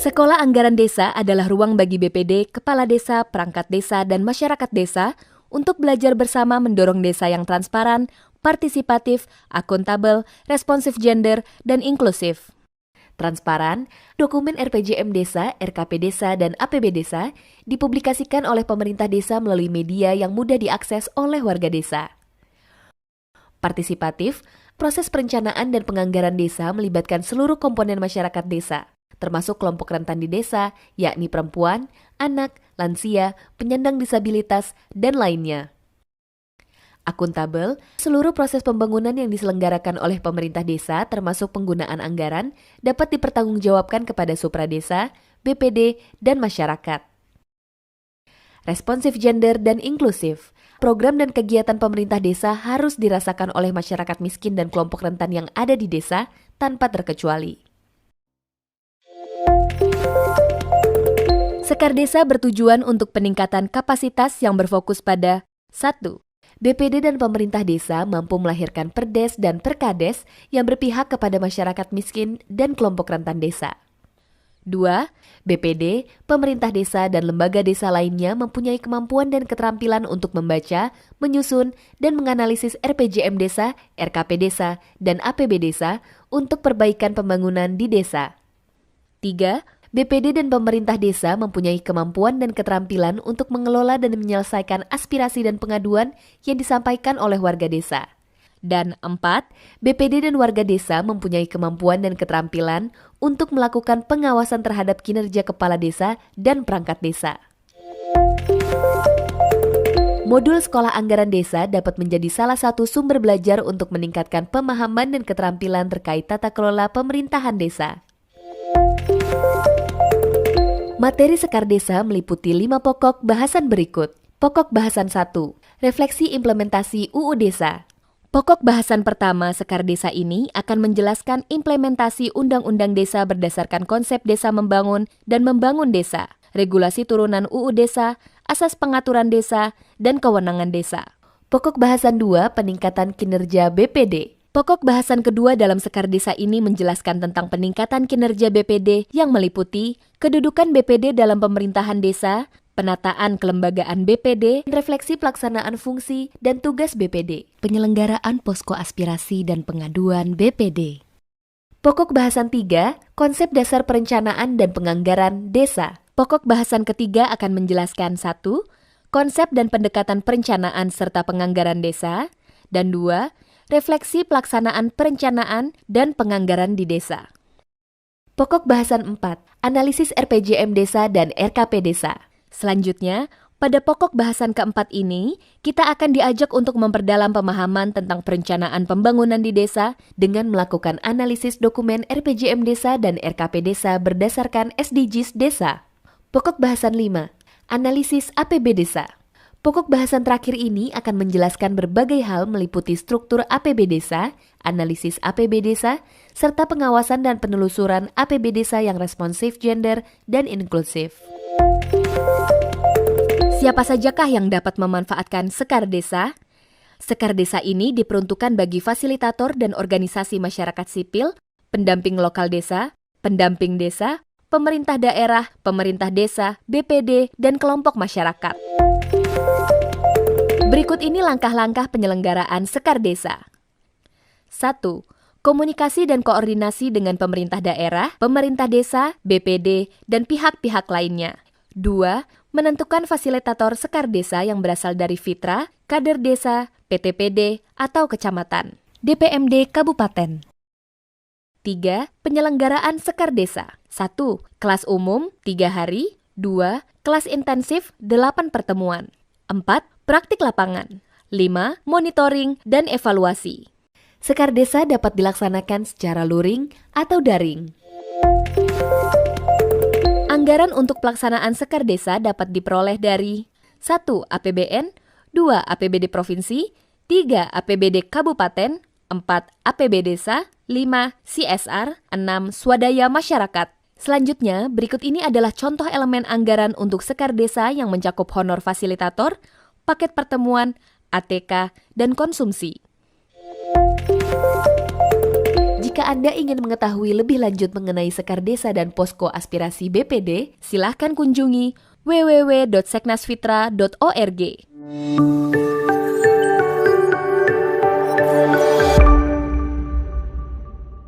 Sekolah Anggaran Desa adalah ruang bagi BPD, kepala desa, perangkat desa, dan masyarakat desa untuk belajar bersama mendorong desa yang transparan, partisipatif, akuntabel, responsif gender, dan inklusif. Transparan, dokumen RPJM Desa, RKP Desa, dan APB Desa dipublikasikan oleh pemerintah desa melalui media yang mudah diakses oleh warga desa. Partisipatif, proses perencanaan dan penganggaran desa melibatkan seluruh komponen masyarakat desa, termasuk kelompok rentan di desa, yakni perempuan, anak, lansia, penyandang disabilitas, dan lainnya. Akuntabel, seluruh proses pembangunan yang diselenggarakan oleh pemerintah desa termasuk penggunaan anggaran dapat dipertanggungjawabkan kepada supradesa, BPD, dan masyarakat. Responsif gender dan inklusif, program dan kegiatan pemerintah desa harus dirasakan oleh masyarakat miskin dan kelompok rentan yang ada di desa tanpa terkecuali. Sekar Desa bertujuan untuk peningkatan kapasitas yang berfokus pada 1. BPD dan pemerintah desa mampu melahirkan perdes dan perkades yang berpihak kepada masyarakat miskin dan kelompok rentan desa. 2. BPD, pemerintah desa, dan lembaga desa lainnya mempunyai kemampuan dan keterampilan untuk membaca, menyusun, dan menganalisis RPJM Desa, RKP Desa, dan APB Desa untuk perbaikan pembangunan di desa. 3. BPD dan pemerintah desa mempunyai kemampuan dan keterampilan untuk mengelola dan menyelesaikan aspirasi dan pengaduan yang disampaikan oleh warga desa. Dan 4. BPD dan warga desa mempunyai kemampuan dan keterampilan untuk melakukan pengawasan terhadap kinerja kepala desa dan perangkat desa. Modul Sekolah Anggaran Desa dapat menjadi salah satu sumber belajar untuk meningkatkan pemahaman dan keterampilan terkait tata kelola pemerintahan desa. Materi Sekar Desa meliputi 5 pokok bahasan berikut. Pokok bahasan 1, refleksi implementasi UU Desa. Pokok bahasan pertama Sekar Desa ini akan menjelaskan implementasi Undang-Undang Desa berdasarkan konsep desa membangun dan membangun desa, regulasi turunan UU Desa, asas pengaturan desa, dan kewenangan desa. Pokok bahasan 2, peningkatan kinerja BPD. Pokok bahasan kedua dalam Sekar Desa ini menjelaskan tentang peningkatan kinerja BPD yang meliputi kedudukan BPD dalam pemerintahan desa, penataan kelembagaan BPD, refleksi pelaksanaan fungsi dan tugas BPD, penyelenggaraan posko aspirasi dan pengaduan BPD. Pokok bahasan 3, konsep dasar perencanaan dan penganggaran desa. Pokok bahasan ketiga akan menjelaskan 1, konsep dan pendekatan perencanaan serta penganggaran desa, dan 2, refleksi pelaksanaan perencanaan dan penganggaran di desa. Pokok bahasan 4, analisis RPJM Desa dan RKP Desa. Selanjutnya, pada pokok bahasan keempat ini, kita akan diajak untuk memperdalam pemahaman tentang perencanaan pembangunan di desa dengan melakukan analisis dokumen RPJM Desa dan RKP Desa berdasarkan SDGs Desa. Pokok bahasan 5, analisis APB Desa. Pokok bahasan terakhir ini akan menjelaskan berbagai hal meliputi struktur APB Desa, analisis APB Desa, serta pengawasan dan penelusuran APB Desa yang responsif gender dan inklusif. Siapa sajakah yang dapat memanfaatkan Sekar Desa? Sekar Desa ini diperuntukkan bagi fasilitator dan organisasi masyarakat sipil, pendamping lokal desa, pendamping desa, pemerintah daerah, pemerintah desa, BPD, dan kelompok masyarakat. Berikut ini langkah-langkah penyelenggaraan Sekar Desa. 1. Komunikasi dan koordinasi dengan pemerintah daerah, pemerintah desa, BPD, dan pihak-pihak lainnya. 2. Menentukan fasilitator Sekar Desa yang berasal dari Fitra, kader desa, PTPD, atau kecamatan, DPMD Kabupaten. 3. Penyelenggaraan Sekar Desa. 1. Kelas umum 3 hari. 2. Kelas intensif 8 pertemuan. 4. Praktik lapangan. 5. Monitoring dan evaluasi. Sekar Desa dapat dilaksanakan secara luring atau daring. Anggaran untuk pelaksanaan Sekar Desa dapat diperoleh dari 1. APBN, 2. APBD Provinsi, 3. APBD Kabupaten, 4. APB Desa, 5. CSR, 6. Swadaya Masyarakat. Selanjutnya, berikut ini adalah contoh elemen anggaran untuk Sekar Desa yang mencakup honor fasilitator, paket pertemuan, ATK, dan konsumsi. Jika Anda ingin mengetahui lebih lanjut mengenai Sekar Desa dan Posko Aspirasi BPD, silahkan kunjungi www.seknasfitra.org.